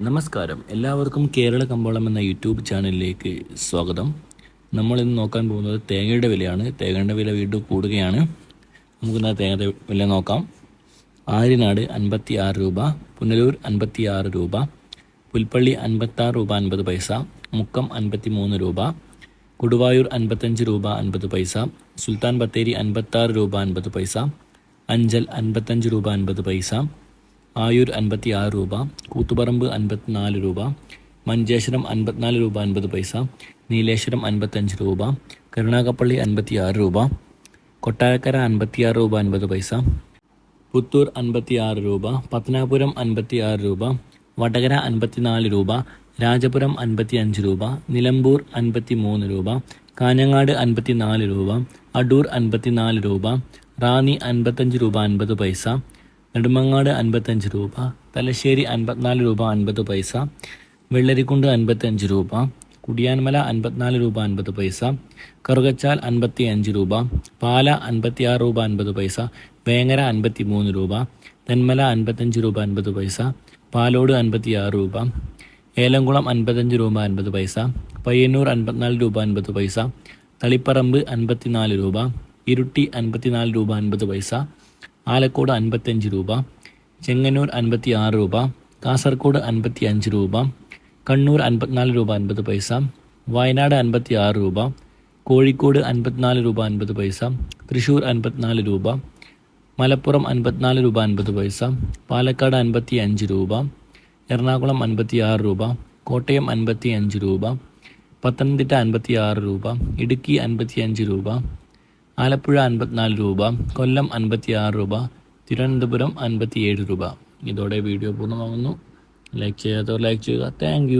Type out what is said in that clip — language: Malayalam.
നമസ്കാരം, എല്ലാവർക്കും കേരള കമ്പോളം എന്ന യൂട്യൂബ് ചാനലിലേക്ക് സ്വാഗതം. നമ്മളിന്ന് നോക്കാൻ പോകുന്നത് തേങ്ങയുടെ വിലയാണ്. തേങ്ങയുടെ വില വീണ്ടും കൂടുകയാണ്. നമുക്കിന്ന് തേങ്ങയുടെ വില നോക്കാം. ആര്യനാട് 56 രൂപ, പുനലൂർ 56 രൂപ, പുൽപ്പള്ളി 56 രൂപ 50 പൈസ, മുക്കം 53 രൂപ, കൊടുവായൂർ 55 രൂപ 50 പൈസ, സുൽത്താൻ ബത്തേരി 56 രൂപ 50 പൈസ, അഞ്ചൽ 55 രൂപ 50 പൈസ, ആയൂർ 56 രൂപ, കൂത്തുപറമ്പ് 54 രൂപ, മഞ്ചേശ്വരം 54 രൂപ 50 പൈസ, നീലേശ്വരം 55 രൂപ, കരുനാഗപ്പള്ളി 56 രൂപ, കൊട്ടാരക്കര 56 രൂപ 50 പൈസ, പുത്തൂർ 56 രൂപ, പത്തനാപുരം 56 രൂപ, വടകര 54 രൂപ, രാജപുരം 55 രൂപ, നിലമ്പൂർ 53 രൂപ, കാഞ്ഞങ്ങാട് 54 രൂപ, അടൂർ 54 രൂപ, റാന്നി 55 രൂപ 50 പൈസ, നെടുമങ്ങാട് 55 രൂപ, തലശ്ശേരി 54 രൂപ 50 പൈസ, വെള്ളരിക്കുണ്ട് 55 രൂപ, കുടിയാൻമല 54 രൂപ 50 പൈസ, കറുകച്ചാൽ 55 രൂപ, പാല 56 രൂപ 50 പൈസ, വേങ്ങര 53 രൂപ, തെന്മല 55 രൂപ 50 പൈസ, പാലോട് 56 രൂപ, ഏലംകുളം 55 രൂപ 50 പൈസ, പയ്യന്നൂർ 54 രൂപ 50 പൈസ, തളിപ്പറമ്പ് 54 രൂപ, ഇരുട്ടി 54 രൂപ 50 പൈസ, ആലക്കോട് 55 രൂപ, ചെങ്ങന്നൂർ 56 രൂപ, കാസർഗോഡ് 55 രൂപ, കണ്ണൂർ 54 രൂപ 50 പൈസ, വയനാട് 56 രൂപ, കോഴിക്കോട് 54 രൂപ 50 പൈസ, തൃശ്ശൂർ 54 രൂപ, മലപ്പുറം 54 രൂപ 50 പൈസ, പാലക്കാട് 55 രൂപ, എറണാകുളം 56 രൂപ, കോട്ടയം 55 രൂപ, പത്തനംതിട്ട 56 രൂപ, ഇടുക്കി 55 രൂപ, ആലപ്പുഴ 54 രൂപ, കൊല്ലം 56 രൂപ, തിരുവനന്തപുരം 57 രൂപ. ഇതോടെ വീഡിയോ പൂർണ്ണമാകുന്നു. ലൈക്ക് ചെയ്യാത്തവർ ലൈക്ക് ചെയ്യുക. താങ്ക്